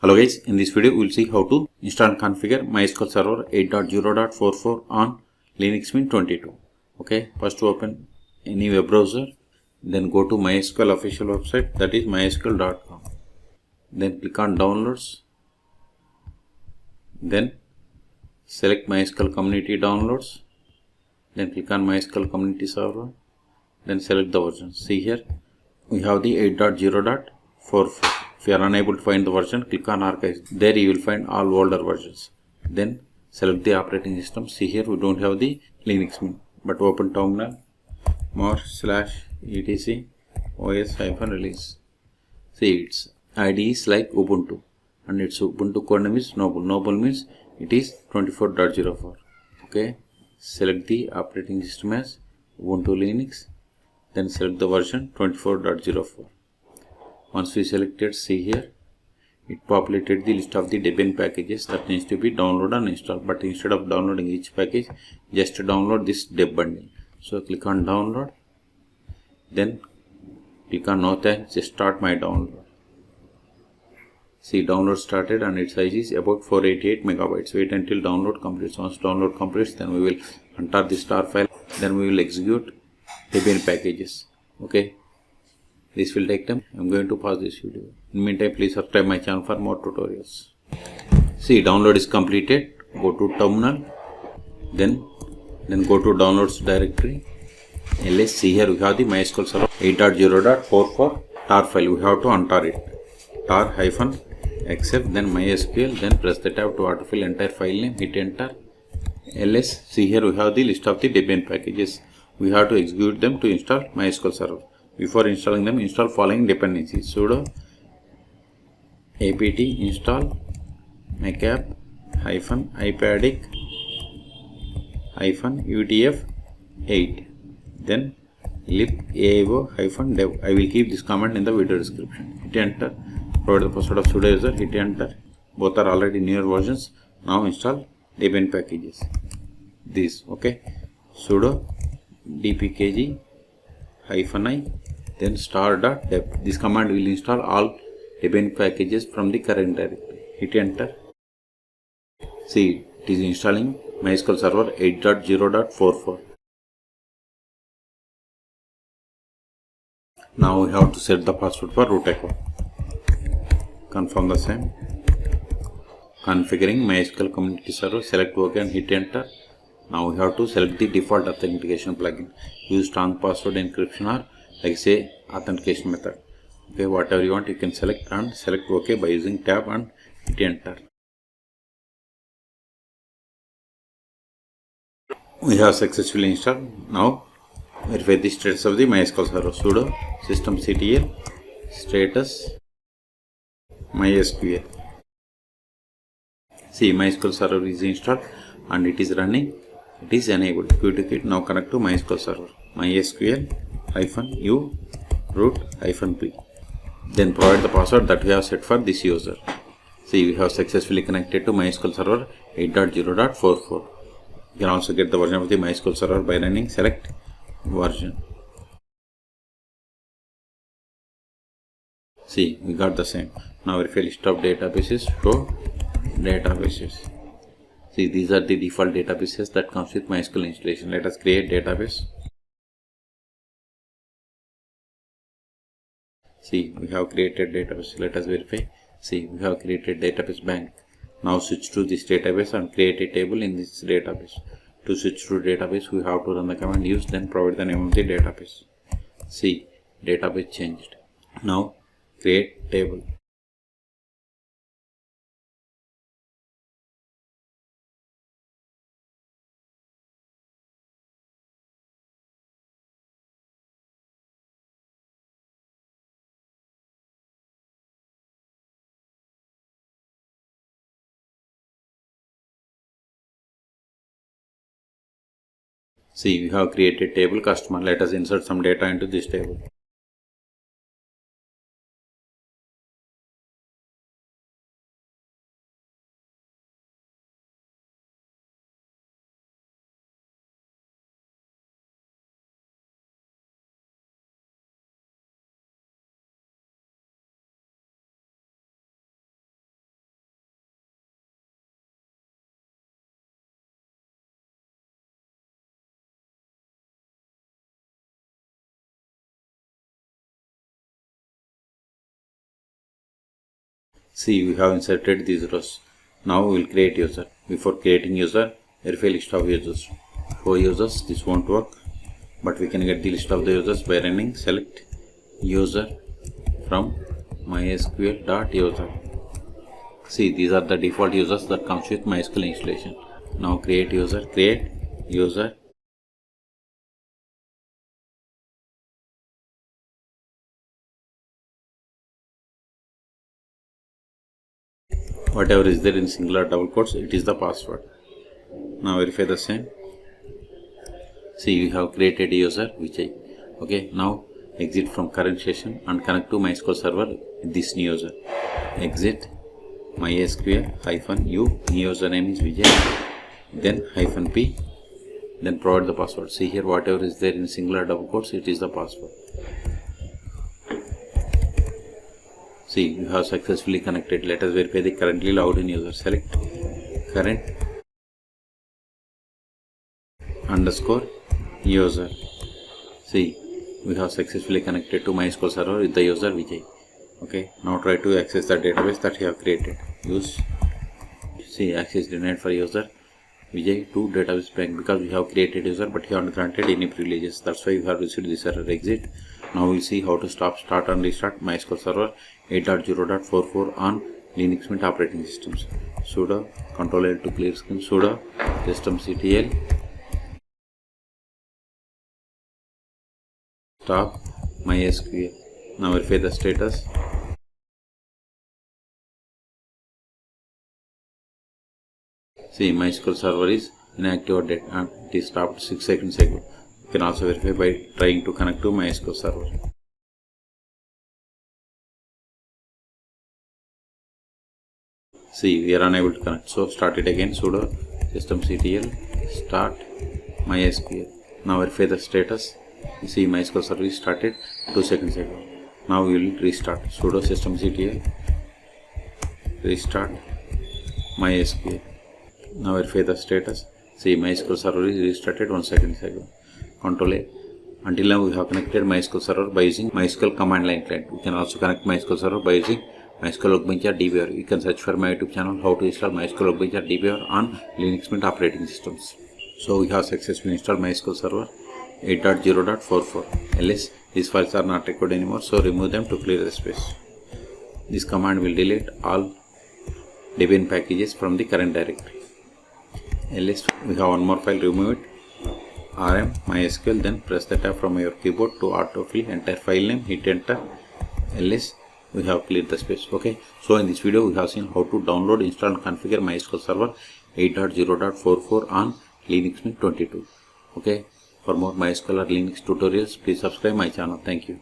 Hello guys, in this video we will see how to install and configure MySQL Server 8.0.44 on Linux Mint 22. Okay, first open any web browser, then go to MySQL official website, that is mysql.com. Then click on downloads, then select MySQL community downloads, then click on MySQL community server, then select the version. See here we have the 8.0.44. If you are unable to find the version, click on archives. There you will find all older versions. Then select the operating system. See here we don't have the Linux Mint, but open terminal /etc os-release. See its ID is like Ubuntu and its Ubuntu code name is Noble. Noble means it is 24.04. Okay, select the operating system as Ubuntu Linux, then select the version 24.04. Once we selected, see here it populated the list of the Debian packages that needs to be downloaded and installed, but instead of downloading each package, just download this deb bundle. So click on download, then click on no thanks, just start my download. See, download started and its size is about 488 megabytes. Wait until download completes. Once download completes, then we will enter the star file, then we will execute Debian packages. Okay, this will take time. I'm going to pause this video. In the meantime, please subscribe my channel for more tutorials. See, download is completed. Go to terminal, then go to downloads directory. And let's see here we have the MySQL Server 8.0.44 tar file. We have to untar it. tar-exec, then MySQL, then press the tab to autofill entire file name. Hit enter. ls. See here we have the list of the Debian packages. We have to execute them to install MySQL Server. Before installing them, install following dependencies: sudo apt install macap-ipadic -utf8, then libao-dev. I will keep this command in the video description. Hit enter. Provide the password of sudo user. Hit enter. Both are already newer versions. Now install Debian packages. This, okay. Sudo dpkg-i, then star.deb. This command will install all Debian packages from the current directory. Hit enter. See, it is installing MySQL Server 8.0.44. Now we have to set the password for root account. Confirm the same. Configuring MySQL community server. Select OK and hit enter. Now we have to select the default authentication plugin. Use strong password encryption or like say authentication method. Okay, whatever you want you can select and select OK by using tab and hit enter. We have successfully installed. Now verify the status of the MySQL Server. Sudo systemctl status MySQL. See, MySQL Server is installed and it is running. It is enabled. Qt now connect to MySQL Server. MySQL-u root-p. Then provide the password that we have set for this user. See, we have successfully connected to MySQL Server 8.0.44. You can also get the version of the MySQL Server by running select version. See, we got the same. Now verify list of databases. Show databases. See, these are the default databases that comes with MySQL installation. Let us create database. See, we have created database. Let us verify. See, we have created database bank. Now switch to this database and create a table in this database. To switch to database, we have to run the command use, then provide the name of the database. See, database changed. Now create table. See, we have created table customer. Let us insert some data into this table. See, we have inserted these rows. Now we will create user. Before creating user, verify list of users. For users, this won't work, but we can get the list of the users by running select user from mysql.user. See, these are the default users that comes with MySQL installation. Now create user, whatever is there in singular double quotes, it is the password. Now verify the same. See, we have created a user Vijay. Okay, now exit from current session and connect to MySQL server with this new user. Exit mysql -u, new username is Vijay, then -p, then provide the password. See here, whatever is there in singular double quotes, it is the password. See, you have successfully connected. Let us verify the currently logged in user. Select current underscore user. See, we have successfully connected to MySQL server with the user Vijay. Okay, now try to access the database that you have created. Use, see, access denied for user Vijay to database bank, because we have created user but you haven't granted any privileges. That's why you have received this error. Exit. Now we'll see how to start and restart MySQL server 8.0.44 on Linux Mint operating systems. Sudo Ctrl L to clear screen. Sudo systemctl stop MySQL. Now verify the status. See, MySQL server is inactive or dead and it is stopped 6 seconds ago. You can also verify by trying to connect to MySQL server. See, we are unable to connect, so start it again. Sudo systemctl start MySQL. Now verify the status. You see, MySQL service started 2 seconds ago. Now we will restart. Sudo systemctl restart MySQL. Now verify the status. See, MySQL server is restarted 1 second ago. Ctrl A. Until now we have connected MySQL server by using MySQL command line client. We can also connect MySQL server by using MySQL Workbench or DBR. You can search for my YouTube channel how to install MySQL Workbench or DBR on Linux Mint operating systems. So we have successfully installed MySQL server 8.0.44. ls these files are not required anymore, so remove them to clear the space. This command will delete all Debian packages from the current directory. ls we have one more file, remove it. rm mysql, then press the tab from your keyboard to autofill entire file name, hit enter. ls we have cleared the space. Okay, so in this video we have seen how to download, install and configure MySQL server 8.0.44 on Linux Mint 22. Okay, for more MySQL or Linux tutorials, please subscribe my channel. Thank you.